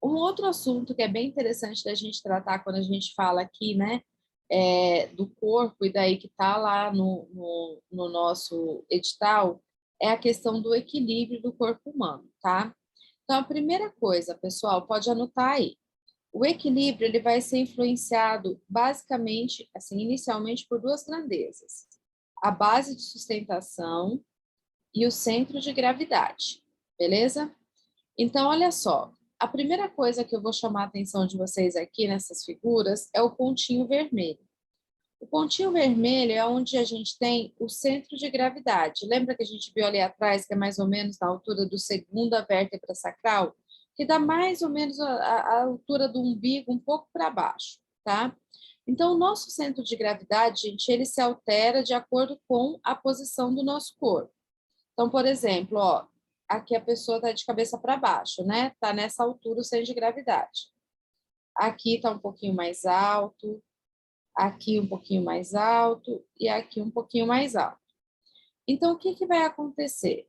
Um outro assunto que é bem interessante da gente tratar quando a gente fala aqui, né, do corpo, e daí que está lá no nosso edital, é a questão do equilíbrio do corpo humano, tá? Então, a primeira coisa, pessoal, pode anotar aí. O equilíbrio ele vai ser influenciado basicamente, assim, inicialmente por duas grandezas: a base de sustentação e o centro de gravidade, beleza? Então, olha só, a primeira coisa que eu vou chamar a atenção de vocês aqui nessas figuras é o pontinho vermelho. O pontinho vermelho é onde a gente tem o centro de gravidade. Lembra que a gente viu ali atrás, que é mais ou menos na altura do segunda vértebra sacral? Que dá mais ou menos a altura do umbigo, um pouco para baixo, tá? Então, o nosso centro de gravidade, gente, ele se altera de acordo com a posição do nosso corpo. Então, por exemplo, ó, aqui a pessoa está de cabeça para baixo, né? Está nessa altura o centro de gravidade. Aqui está um pouquinho mais alto, aqui um pouquinho mais alto e aqui um pouquinho mais alto. Então, o que, que vai acontecer?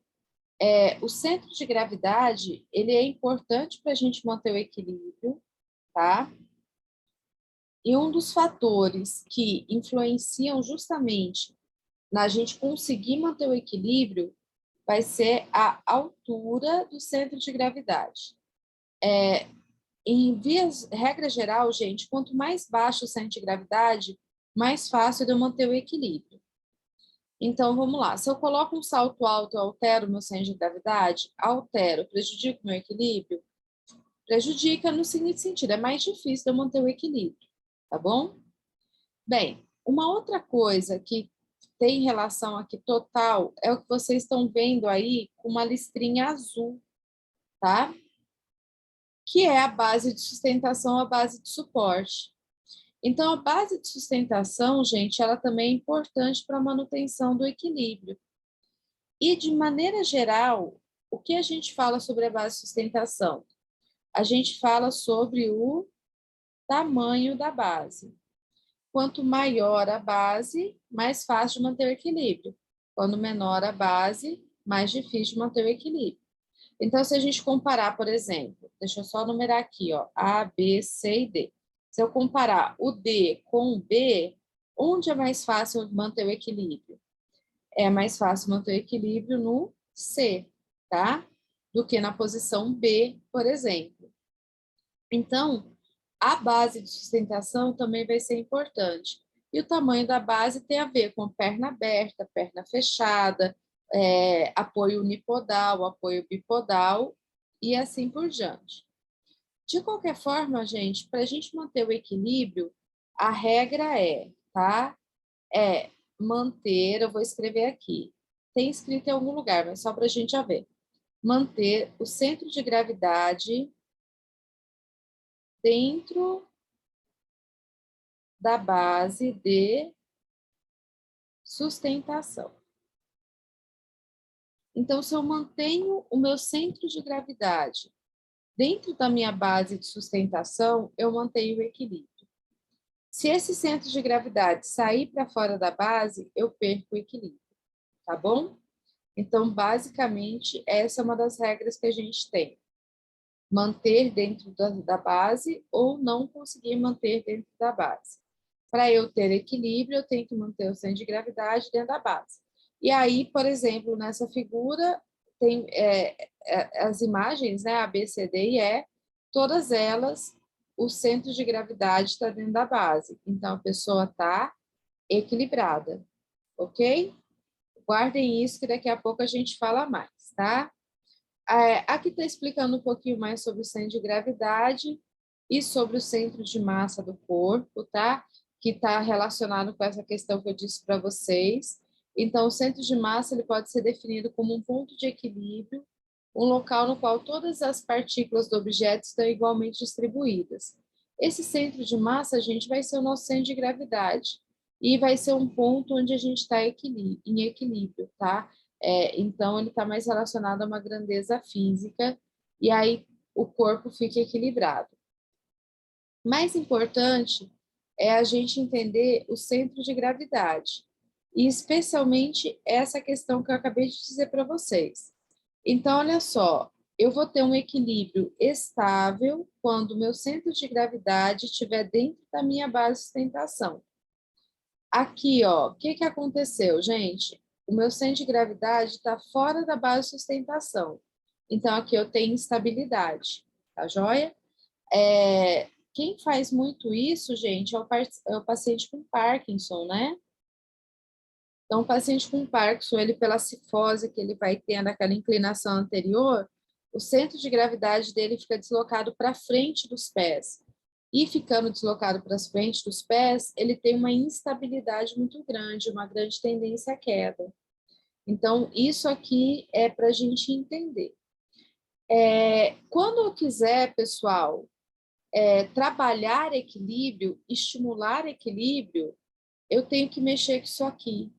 O centro de gravidade, ele é importante para a gente manter o equilíbrio, tá? E um dos fatores que influenciam justamente na gente conseguir manter o equilíbrio vai ser a altura do centro de gravidade. Regra geral, gente, quanto mais baixo o centro de gravidade, mais fácil de eu manter o equilíbrio. Então, vamos lá. Se eu coloco um salto alto, eu altero o meu centro de gravidade? Altero. Prejudica o meu equilíbrio? Prejudica no seguinte sentido, é mais difícil de eu manter o equilíbrio, tá bom? Bem, uma outra coisa que tem relação aqui total é o que vocês estão vendo aí com uma listrinha azul, tá? Que é a base de sustentação, a base de suporte. Então, a base de sustentação, gente, ela também é importante para a manutenção do equilíbrio. E, de maneira geral, o que a gente fala sobre a base de sustentação? A gente fala sobre o tamanho da base. Quanto maior a base, mais fácil de manter o equilíbrio. Quando menor a base, mais difícil de manter o equilíbrio. Então, se a gente comparar, por exemplo, deixa eu só numerar aqui, ó, A, B, C e D. Se eu comparar o D com o B, onde é mais fácil manter o equilíbrio? É mais fácil manter o equilíbrio no C, tá? Do que na posição B, por exemplo. Então, a base de sustentação também vai ser importante. E o tamanho da base tem a ver com perna aberta, perna fechada, apoio unipodal, apoio bipodal e assim por diante. De qualquer forma, gente, para a gente manter o equilíbrio, a regra tá? É manter, eu vou escrever aqui. Tem escrito em algum lugar, mas só para a gente já ver. Manter o centro de gravidade dentro da base de sustentação. Então, se eu mantenho o meu centro de gravidade dentro da minha base de sustentação, eu mantenho o equilíbrio. Se esse centro de gravidade sair para fora da base, eu perco o equilíbrio, tá bom? Então, basicamente, essa é uma das regras que a gente tem. Manter dentro da base ou não conseguir manter dentro da base. Para eu ter equilíbrio, eu tenho que manter o centro de gravidade dentro da base. E aí, por exemplo, nessa figura, tem as imagens, né, A, B, C, D e E, todas elas, o centro de gravidade está dentro da base. Então, a pessoa está equilibrada, ok? Guardem isso, que daqui a pouco a gente fala mais, tá? Aqui está explicando um pouquinho mais sobre o centro de gravidade e sobre o centro de massa do corpo, tá? Que está relacionado com essa questão que eu disse para vocês. Então, o centro de massa ele pode ser definido como um ponto de equilíbrio, um local no qual todas as partículas do objeto estão igualmente distribuídas. Esse centro de massa, gente, vai ser o nosso centro de gravidade e vai ser um ponto onde a gente está em equilíbrio, tá? Então, ele está mais relacionado a uma grandeza física e aí o corpo fica equilibrado. Mais importante é a gente entender o centro de gravidade e especialmente essa questão que eu acabei de dizer para vocês. Então, olha só, eu vou ter um equilíbrio estável quando o meu centro de gravidade estiver dentro da minha base de sustentação. Aqui, ó, o que aconteceu, gente? O meu centro de gravidade está fora da base de sustentação. Então, aqui eu tenho instabilidade, tá joia? Quem faz muito isso, gente, é o paciente com Parkinson, né? Então, o paciente com Parkinson, ele pela cifose que ele vai tendo, aquela inclinação anterior, o centro de gravidade dele fica deslocado para frente dos pés. E ficando deslocado para frente dos pés, ele tem uma instabilidade muito grande, uma grande tendência à queda. Então, isso aqui é para a gente entender. Quando eu quiser, pessoal, trabalhar equilíbrio, estimular equilíbrio, eu tenho que mexer com isso aqui.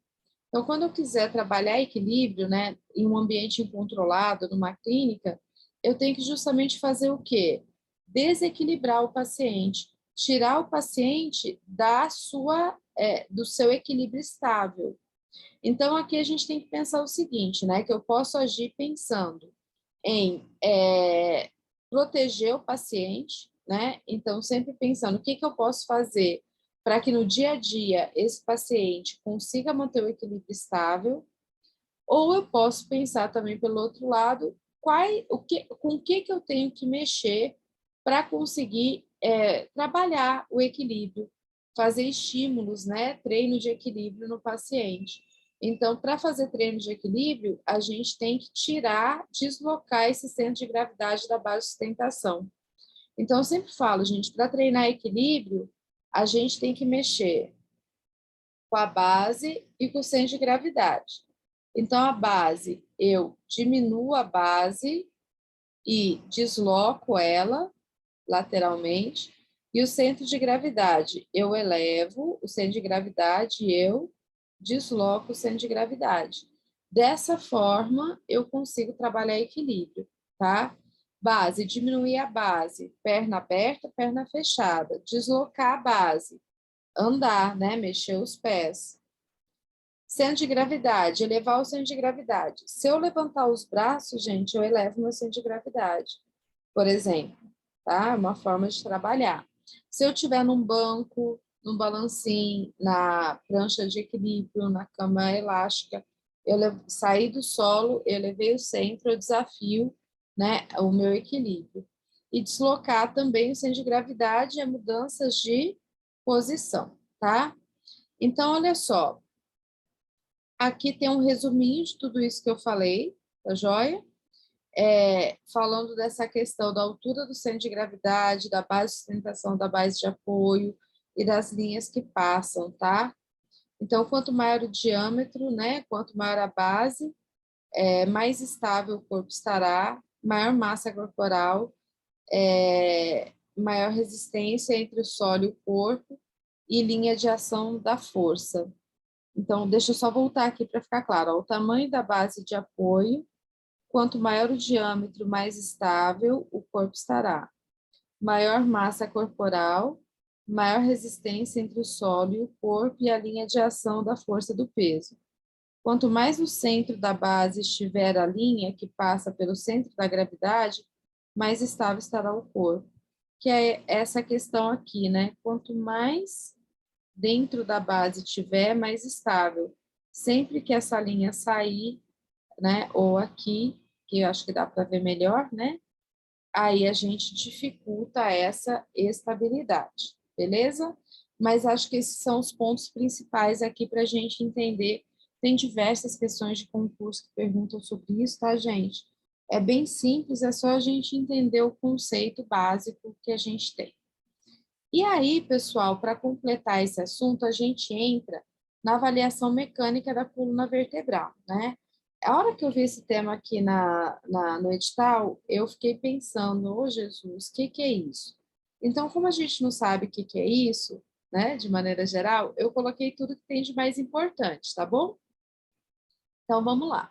Então, quando eu quiser trabalhar equilíbrio, né, em um ambiente incontrolado, numa clínica, eu tenho que justamente fazer o quê? Desequilibrar o paciente, tirar o paciente do seu equilíbrio estável. Então, aqui a gente tem que pensar o seguinte, né, que eu posso agir pensando em proteger o paciente, né? Então, sempre pensando o que eu posso fazer para que no dia a dia esse paciente consiga manter o equilíbrio estável, ou eu posso pensar também pelo outro lado, com o que eu tenho que mexer para conseguir trabalhar o equilíbrio, fazer estímulos, né? Treino de equilíbrio no paciente. Então, para fazer treino de equilíbrio, a gente tem que deslocar esse centro de gravidade da base de sustentação. Então, eu sempre falo, gente, para treinar equilíbrio, a gente tem que mexer com a base e com o centro de gravidade. Então, a base, eu diminuo a base e desloco ela lateralmente, e o centro de gravidade, eu elevo o centro de gravidade e eu desloco o centro de gravidade. Dessa forma, eu consigo trabalhar equilíbrio, tá? Base, diminuir a base, perna aberta, perna fechada, deslocar a base, andar, né? Mexer os pés. Centro de gravidade, elevar o centro de gravidade. Se eu levantar os braços, gente, eu elevo meu centro de gravidade, por exemplo, tá? Uma forma de trabalhar. Se eu estiver num banco, num balancinho, na prancha de equilíbrio, na cama elástica, saí do solo, eu levei o centro, eu desafio, né, o meu equilíbrio. E deslocar também o centro de gravidade é mudanças de posição, tá? Então, olha só, aqui tem um resuminho de tudo isso que eu falei, tá joia? Falando dessa questão da altura do centro de gravidade, da base de sustentação, da base de apoio e das linhas que passam, tá? Então, quanto maior o diâmetro, né, quanto maior a base, mais estável o corpo estará, maior massa corporal, maior resistência entre o solo e o corpo e linha de ação da força. Então, deixa eu só voltar aqui para ficar claro. Ó, o tamanho da base de apoio, quanto maior o diâmetro, mais estável o corpo estará. Maior massa corporal, maior resistência entre o solo e o corpo e a linha de ação da força do peso. Quanto mais no centro da base estiver a linha que passa pelo centro da gravidade, mais estável estará o corpo. Que é essa questão aqui, né? Quanto mais dentro da base tiver, mais estável. Sempre que essa linha sair, né? Ou aqui, que eu acho que dá para ver melhor, né? Aí a gente dificulta essa estabilidade, beleza? Mas acho que esses são os pontos principais aqui para a gente entender. Tem diversas questões de concurso que perguntam sobre isso, tá, gente? É bem simples, é só a gente entender o conceito básico que a gente tem. E aí, pessoal, para completar esse assunto, a gente entra na avaliação mecânica da coluna vertebral, né? A hora que eu vi esse tema aqui no edital, eu fiquei pensando, ô Jesus, o que é isso? Então, como a gente não sabe o que é isso, né, de maneira geral, eu coloquei tudo que tem de mais importante, tá bom? Então, vamos lá.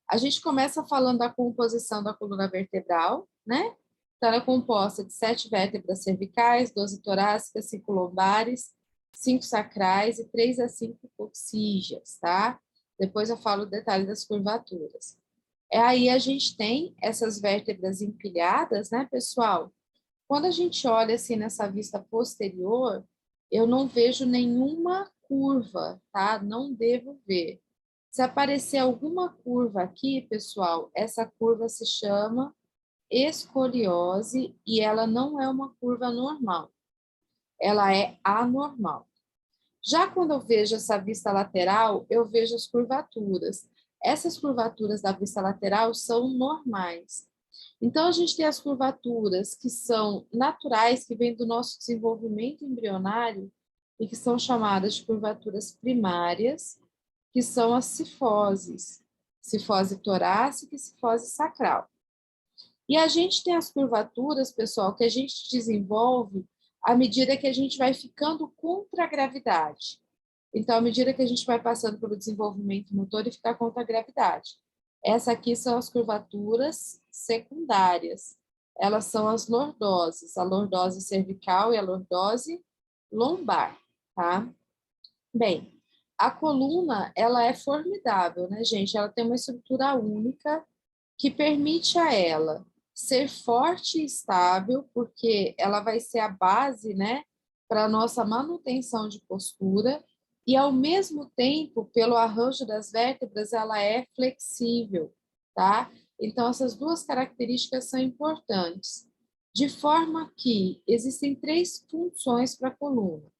A gente começa falando da composição da coluna vertebral, né? Então, ela é composta de 7 vértebras cervicais, 12 torácicas, 5 lombares, 5 sacrais e 3 a 5 coxígeas, tá? Depois eu falo o detalhe das curvaturas. Aí a gente tem essas vértebras empilhadas, né, pessoal? Quando a gente olha assim nessa vista posterior, eu não vejo nenhuma curva, tá? Não devo ver. Se aparecer alguma curva aqui, pessoal, essa curva se chama escoliose e ela não é uma curva normal, ela é anormal. Já quando eu vejo essa vista lateral, eu vejo as curvaturas. Essas curvaturas da vista lateral são normais. Então, a gente tem as curvaturas que são naturais, que vêm do nosso desenvolvimento embrionário e que são chamadas de curvaturas primárias, que são as cifoses, cifose torácica e cifose sacral. E a gente tem as curvaturas, pessoal, que a gente desenvolve à medida que a gente vai ficando contra a gravidade. Então, à medida que a gente vai passando pelo desenvolvimento motor e ficar contra a gravidade. Essa aqui são as curvaturas secundárias. Elas são as lordoses, a lordose cervical e a lordose lombar, tá? Bem, a coluna, ela é formidável, né, gente? Ela tem uma estrutura única que permite a ela ser forte e estável, porque ela vai ser a base, né, para a nossa manutenção de postura, e ao mesmo tempo, pelo arranjo das vértebras, ela é flexível, tá? Então, essas duas características são importantes. De forma que existem três funções para a coluna.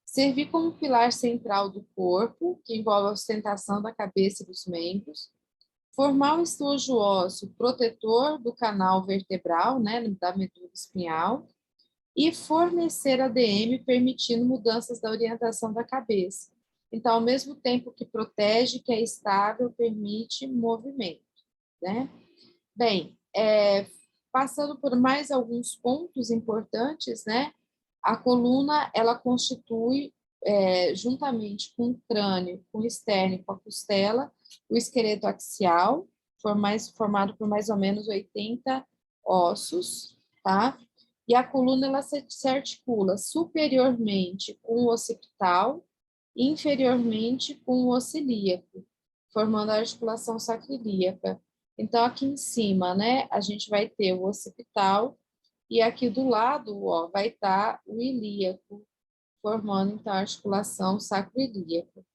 Servir como pilar central do corpo, que envolve a sustentação da cabeça e dos membros, formar um estojo ósseo protetor do canal vertebral, né, da medula espinhal, e fornecer ADM, permitindo mudanças da orientação da cabeça. Então, ao mesmo tempo que protege, que é estável, permite movimento, né? Bem, passando por mais alguns pontos importantes, né? A coluna, ela constitui, juntamente com o crânio, com o externo e com a costela, o esqueleto axial, formado por mais ou menos 80 ossos, tá? E a coluna, ela se articula superiormente com o occipital e inferiormente com o osso ilíaco, formando a articulação sacroiliaca. Então, aqui em cima, né, a gente vai ter o occipital e aqui do lado, ó, vai estar o ilíaco, formando, então, a articulação sacroiliaca.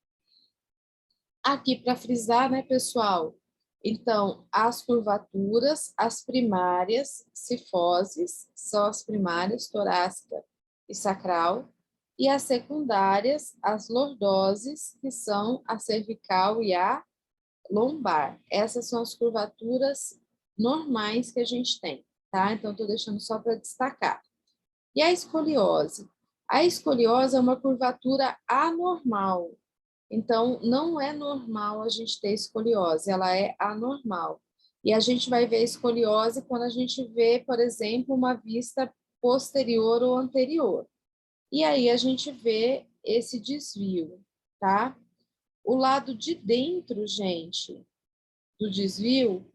Aqui, para frisar, né, pessoal? Então, as curvaturas, as primárias, cifoses, são as primárias, torácica e sacral, e as secundárias, as lordoses, que são a cervical e a lombar. Essas são as curvaturas normais que a gente tem, tá? Então, estou deixando só para destacar. E a escoliose? A escoliose é uma curvatura anormal. Então, não é normal a gente ter escoliose, ela é anormal. E a gente vai ver a escoliose quando a gente vê, por exemplo, uma vista posterior ou anterior. E aí a gente vê esse desvio, tá? O lado de dentro, gente, do desvio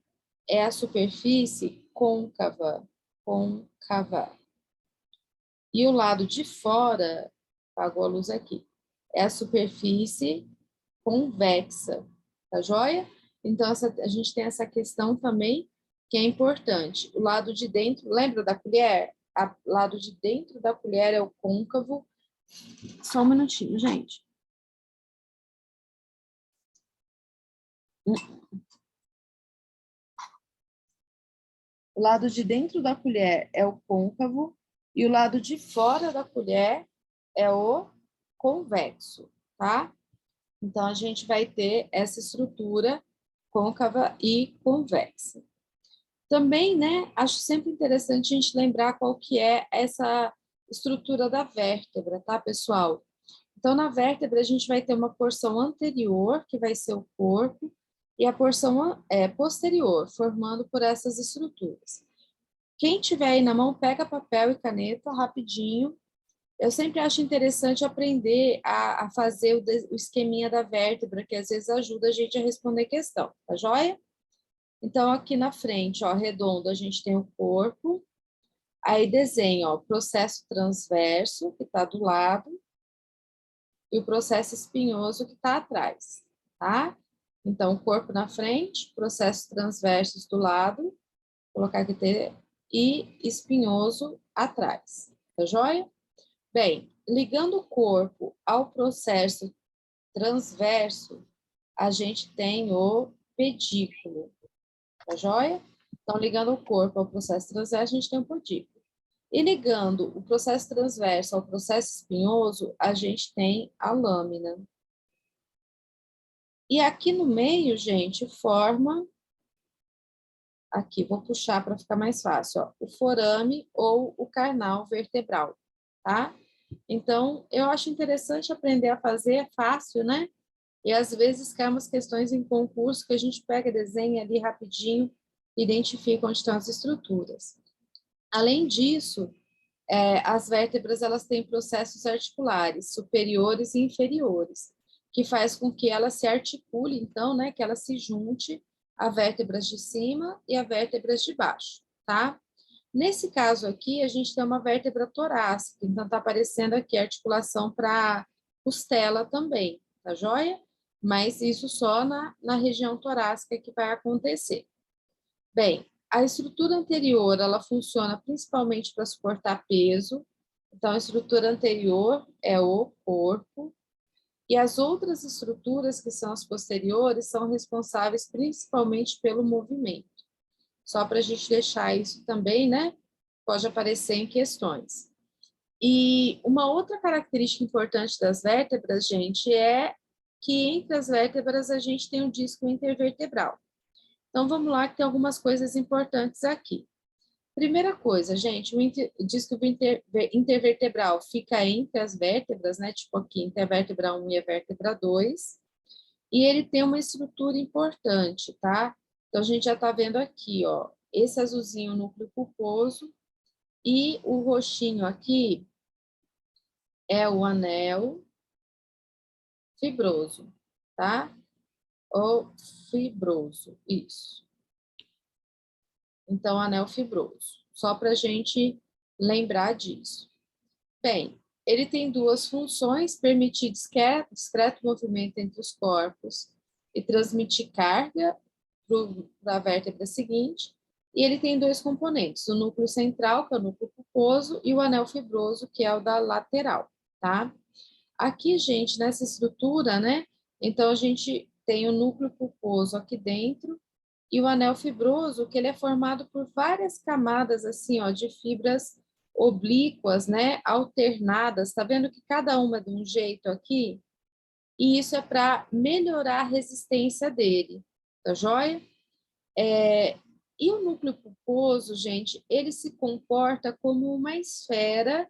é a superfície côncava, côncava. E o lado de fora, apagou a luz aqui, é a superfície convexa, tá joia? Então, a gente tem essa questão também que é importante. O lado de dentro, lembra da colher? O lado de dentro da colher é o côncavo. Só um minutinho, gente. O lado de dentro da colher é o côncavo e o lado de fora da colher é o convexo, tá? Então, a gente vai ter essa estrutura côncava e convexa. Também, né, acho sempre interessante a gente lembrar qual que é essa estrutura da vértebra, tá, pessoal? Então, na vértebra, a gente vai ter uma porção anterior, que vai ser o corpo, e a porção posterior, formando por essas estruturas. Quem tiver aí na mão, pega papel e caneta rapidinho. Eu sempre acho interessante aprender a fazer o esqueminha da vértebra, que às vezes ajuda a gente a responder questão, tá joia? Então, aqui na frente, ó, redondo, a gente tem o corpo, aí desenha, ó, processo transverso, que está do lado, e o processo espinhoso, que está atrás, tá? Então, o corpo na frente, processos transversos do lado, vou colocar aqui T, e espinhoso atrás, tá joia? Bem, ligando o corpo ao processo transverso, a gente tem o pedículo, tá joia? Então, ligando o corpo ao processo transverso, a gente tem o pedículo. E ligando o processo transverso ao processo espinhoso, a gente tem a lâmina. E aqui no meio, gente, forma... Aqui, vou puxar para ficar mais fácil, ó, o forame ou o canal vertebral, tá? Então, eu acho interessante aprender a fazer, é fácil, né? E às vezes cai umas questões em concurso que a gente pega, desenha ali rapidinho, identifica onde estão as estruturas. Além disso, as vértebras elas têm processos articulares, superiores e inferiores, que faz com que ela se articule, então, né, que ela se junte a vértebras de cima e a vértebras de baixo, tá? Nesse caso aqui, a gente tem uma vértebra torácica, então está aparecendo aqui a articulação para costela também, tá joia? Mas isso só na região torácica que vai acontecer. Bem, a estrutura anterior, ela funciona principalmente para suportar peso, então a estrutura anterior é o corpo, e as outras estruturas, que são as posteriores, são responsáveis principalmente pelo movimento. Só para a gente deixar isso também, né? Pode aparecer em questões. E uma outra característica importante das vértebras, gente, é que entre as vértebras a gente tem um disco intervertebral. Então, vamos lá, que tem algumas coisas importantes aqui. Primeira coisa, gente, o disco intervertebral fica entre as vértebras, né? Tipo aqui, entre a vértebra 1 e a vértebra 2. E ele tem uma estrutura importante, tá? Então, a gente já tá vendo aqui, ó, esse azulzinho, o núcleo pulposo, e o roxinho aqui é o anel fibroso, tá? Ou fibroso, isso. Então, anel fibroso, só para a gente lembrar disso. Bem, ele tem duas funções: permitir discreto movimento entre os corpos e transmitir carga para a vértebra seguinte. E ele tem dois componentes: o núcleo central, que é o núcleo pulposo, e o anel fibroso, que é o da lateral, tá? Aqui, gente, nessa estrutura, né? Então, a gente tem o núcleo pulposo aqui dentro e o anel fibroso, que ele é formado por várias camadas, assim, ó, de fibras oblíquas, né? Alternadas. Tá vendo que cada uma é de um jeito aqui? E isso é para melhorar a resistência dele, tá joia? E o núcleo pulposo, gente, ele se comporta como uma esfera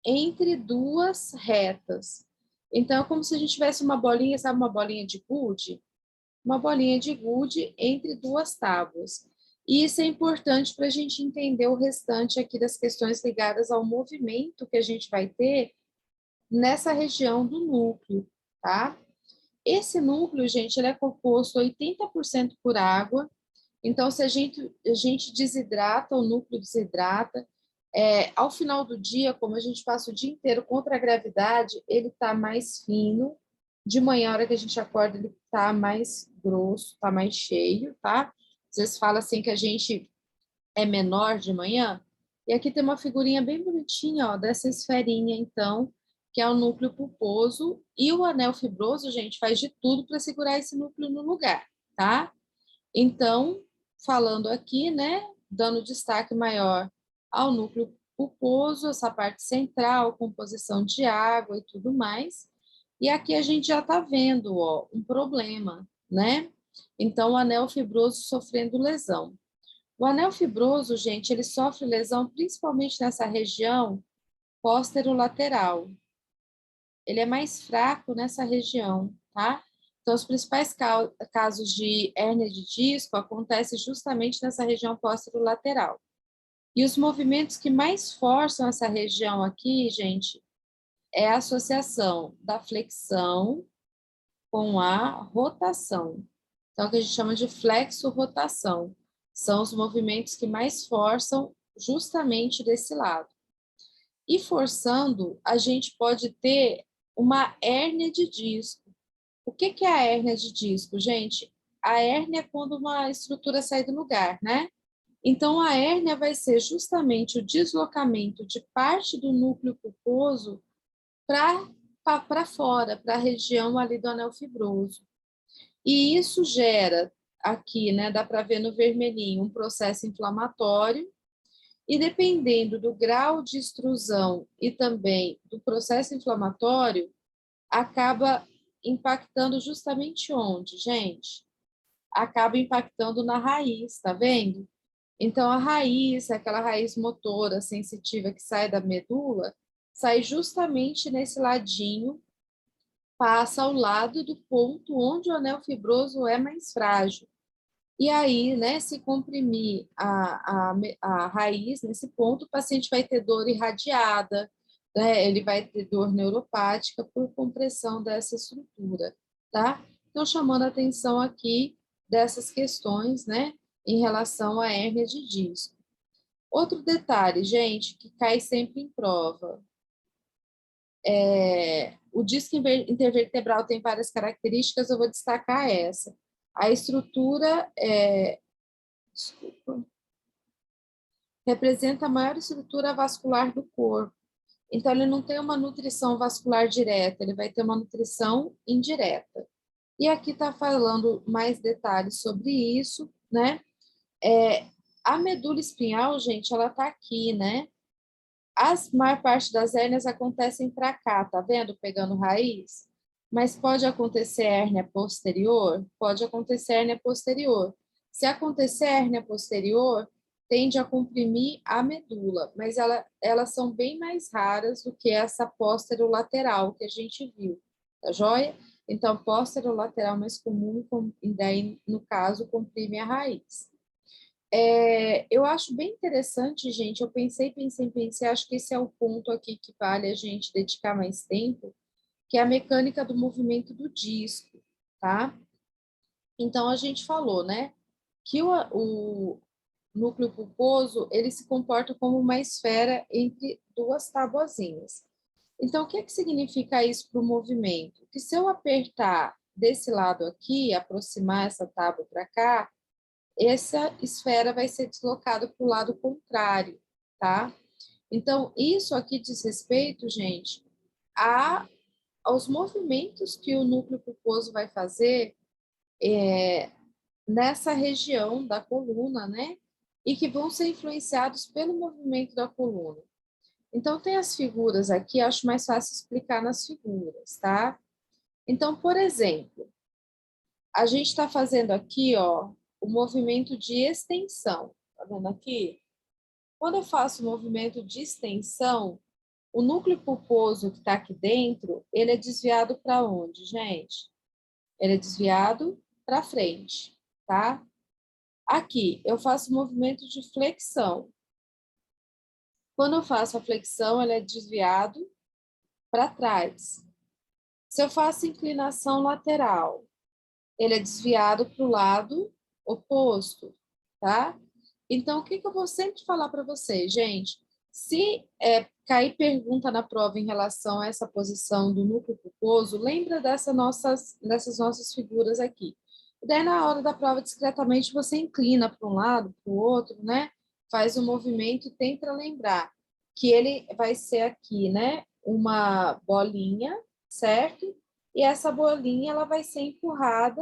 entre duas retas. Então, é como se a gente tivesse uma bolinha, sabe, uma bolinha de gude? Uma bolinha de gude entre duas tábuas. E isso é importante para a gente entender o restante aqui das questões ligadas ao movimento que a gente vai ter nessa região do núcleo, tá? Esse núcleo, gente, ele é composto 80% por água. Então, se a gente desidrata, o núcleo desidrata, ao final do dia, como a gente passa o dia inteiro contra a gravidade, ele está mais fino. De manhã, a hora que a gente acorda, ele está mais grosso, está mais cheio, tá? Vocês falam assim que a gente é menor de manhã. E aqui tem uma figurinha bem bonitinha, ó, dessa esferinha, então, que é o núcleo pulposo. E o anel fibroso, gente, faz de tudo para segurar esse núcleo no lugar, tá? Então, falando aqui, né, dando destaque maior ao núcleo pulposo, essa parte central, composição de água e tudo mais. E aqui a gente já está vendo, ó, um problema, né? Então, o anel fibroso sofrendo lesão. O anel fibroso, gente, ele sofre lesão principalmente nessa região póstero-lateral. Ele é mais fraco nessa região, tá? Então, os principais casos de hérnia de disco acontecem justamente nessa região póstero-lateral. E os movimentos que mais forçam essa região aqui, gente, é a associação da flexão com a rotação. Então, o que a gente chama de flexo-rotação. São os movimentos que mais forçam justamente desse lado. E forçando, a gente pode ter uma hérnia de disco. O que é a hérnia de disco, gente? a hérnia é quando uma estrutura sai do lugar, né? Então, a hérnia vai ser justamente o deslocamento de parte do núcleo pulposo para fora, para a região ali do anel fibroso. E isso gera aqui, né, dá para ver no vermelhinho, um processo inflamatório, e dependendo do grau de extrusão e também do processo inflamatório, acaba impactando justamente onde, gente? Acaba impactando na raiz, tá vendo? Então, a raiz, aquela raiz motora sensitiva que sai da medula, sai justamente nesse ladinho, passa ao lado do ponto onde o anel fibroso é mais frágil. E aí, né, se comprimir a raiz nesse ponto, o paciente vai ter dor irradiada, né, ele vai ter dor neuropática por compressão dessa estrutura, tá? Então, chamando a atenção aqui dessas questões, né, em relação à hérnia de disco. Outro detalhe, gente, que cai sempre em prova. O disco intervertebral tem várias características, eu vou destacar essa. A estrutura desculpa, representa a maior estrutura vascular do corpo. Então, ele não tem uma nutrição vascular direta, ele vai ter uma nutrição indireta. E aqui está falando mais detalhes sobre isso, né? A medula espinhal, gente, ela está aqui, né? A maior parte das hérnias acontecem para cá, tá vendo? Pegando raiz. Mas pode acontecer hérnia posterior? Pode acontecer hérnia posterior. Se acontecer hérnia posterior, tende a comprimir a medula, mas elas são bem mais raras do que essa posterolateral que a gente viu, tá joia? Então, posterolateral mais comum, e daí, no caso, comprime a raiz. Eu acho bem interessante, gente. Eu pensei, acho que esse é o ponto aqui que vale a gente dedicar mais tempo, que é a mecânica do movimento do disco, tá? Então, a gente falou, né, que o núcleo pulposo, ele se comporta como uma esfera entre duas tabuazinhas. Então, o que que significa isso para o movimento? Que se eu apertar desse lado aqui, aproximar essa tábua para cá, essa esfera vai ser deslocada para o lado contrário, tá? Então, isso aqui diz respeito, gente, aos movimentos que o núcleo pulposo vai fazer nessa região da coluna, né? E que vão ser influenciados pelo movimento da coluna. Então, tem as figuras aqui, acho mais fácil explicar nas figuras, tá? Então, por exemplo, a gente está fazendo aqui, ó, o movimento de extensão. Tá vendo aqui? Quando eu faço o movimento de extensão, o núcleo pulposo que está aqui dentro, ele é desviado para onde, gente? Ele é desviado para frente, tá? Aqui, eu faço o movimento de flexão. Quando eu faço a flexão, ele é desviado para trás. Se eu faço inclinação lateral, ele é desviado para o lado oposto, tá? Então, o que eu vou sempre falar para vocês, gente? Se cair pergunta na prova em relação a essa posição do núcleo pulposo, lembra dessas nossas figuras aqui. E daí, na hora da prova, discretamente, você inclina para um lado, para o outro, né? Faz o movimento e tenta lembrar que ele vai ser aqui, né? Uma bolinha, certo? E essa bolinha ela vai ser empurrada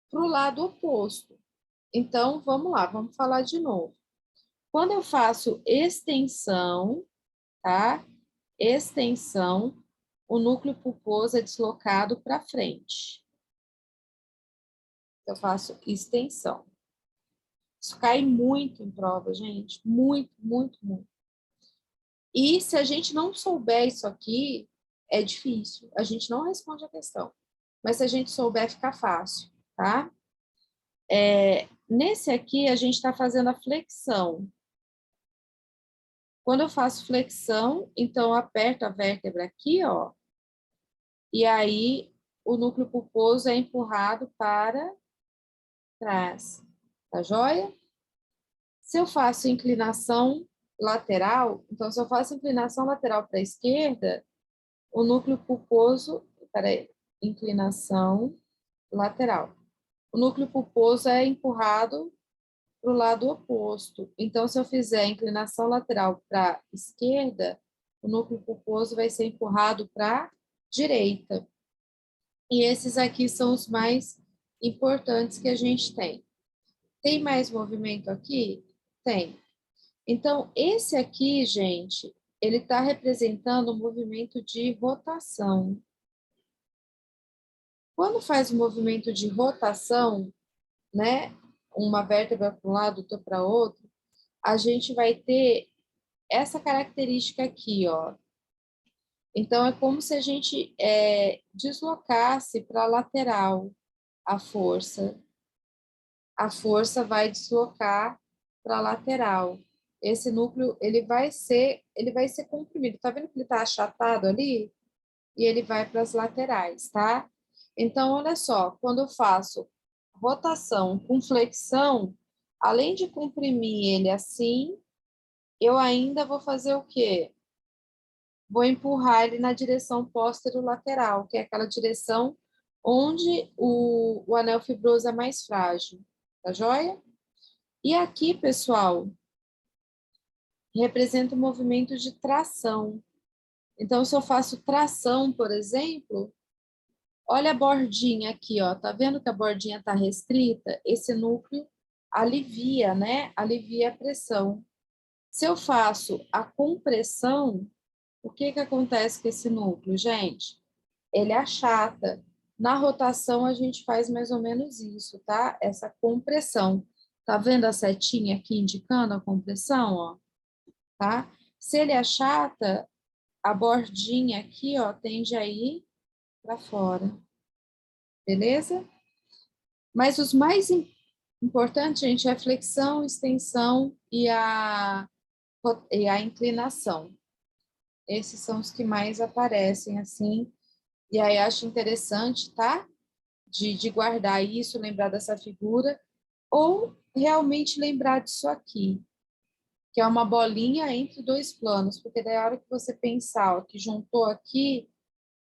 para o lado oposto. Então, vamos lá, vamos falar de novo. Quando eu faço extensão, tá? Extensão, o núcleo pulposo é deslocado para frente. Eu faço extensão. Isso cai muito em prova, gente. Muito, muito, muito. E se a gente não souber isso aqui, é difícil. A gente não responde a questão. Mas se a gente souber, fica fácil, tá? Nesse aqui, a gente está fazendo a flexão. Quando eu faço flexão, então eu aperto a vértebra aqui, ó, e aí o núcleo pulposo é empurrado para trás, tá joia? Se eu faço inclinação lateral, então se eu faço inclinação lateral para a esquerda, o núcleo pulposo, peraí, inclinação lateral. o núcleo pulposo é empurrado para o lado oposto. Então, se eu fizer a inclinação lateral para a esquerda, o núcleo pulposo vai ser empurrado para a direita. E esses aqui são os mais importantes que a gente tem. Tem mais movimento aqui? Tem. Então, esse aqui, gente, ele está representando um movimento de rotação. Quando faz o movimento de rotação, né, uma vértebra para um lado, outra para outro, a gente vai ter essa característica aqui, ó. Então, é como se a gente deslocasse para a lateral a força. A força vai deslocar para a lateral. Esse núcleo, ele vai ser comprimido. Tá vendo que ele está achatado ali? E ele vai para as laterais, tá? Então, olha só, quando eu faço rotação com flexão, além de comprimir ele assim, eu ainda vou fazer o quê? Vou empurrar ele na direção póstero-lateral, que é aquela direção onde o anel fibroso é mais frágil, tá joia? E aqui, pessoal, representa o movimento de tração. Então, se eu faço tração, por exemplo, olha a bordinha aqui, ó. Tá vendo que a bordinha está restrita? Esse núcleo alivia, né? Alivia a pressão. Se eu faço a compressão, o que que acontece com esse núcleo, gente? Ele achata. Na rotação, a gente faz mais ou menos isso, tá? Essa compressão. Tá vendo a setinha aqui indicando a compressão, ó? Tá? Se ele achata, a bordinha aqui, ó, tende a ir para fora. Beleza? Mas os mais importantes, gente, é a flexão, extensão e a inclinação. Esses são os que mais aparecem, assim. E aí, acho interessante, tá? De guardar isso, lembrar dessa figura, ou realmente lembrar disso aqui, que é uma bolinha entre dois planos, porque daí a hora que você pensar, ó, que juntou aqui,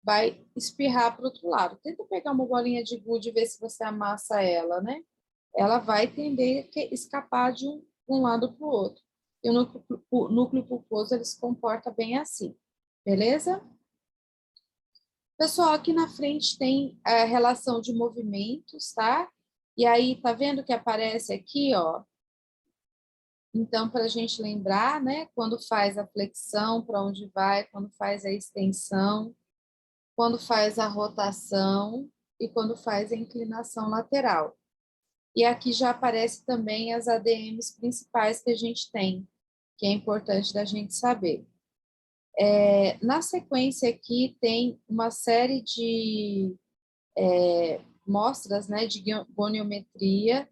vai espirrar para o outro lado. Tenta pegar uma bolinha de gude e ver se você amassa ela, né? Ela vai tender a escapar de um lado para o outro. E o núcleo pulposo, ele se comporta bem assim, beleza? Pessoal, aqui na frente tem a relação de movimentos, tá? E aí, tá vendo que aparece aqui, ó? Então, para a gente lembrar, né? Quando faz a flexão, para onde vai, quando faz a extensão, quando faz a rotação e quando faz a inclinação lateral. E aqui já aparece também as ADMs principais que a gente tem, que é importante da gente saber. Na sequência aqui tem uma série de mostras, né, de goniometria.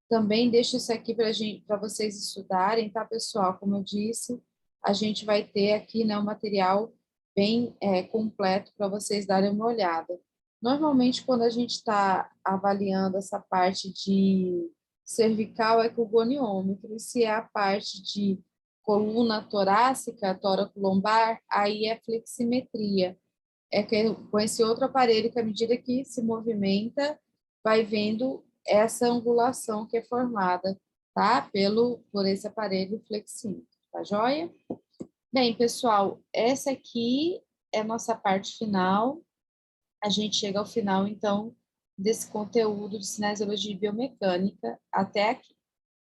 Também deixo isso aqui para vocês estudarem, tá, pessoal? Como eu disse, a gente vai ter aqui, né, um material bem completo para vocês darem uma olhada. Normalmente, quando a gente está avaliando essa parte de cervical, é com o goniômetro, e se é a parte de coluna torácica, tóraco-lombar, aí é fleximetria. É que com esse outro aparelho que, à medida que se movimenta, vai vendo essa angulação que é formada, tá? Por esse aparelho flexímetro, tá joia? Bem, pessoal, essa aqui é a nossa parte final. A gente chega ao final, então, desse conteúdo de cinesiologia e biomecânica até aqui.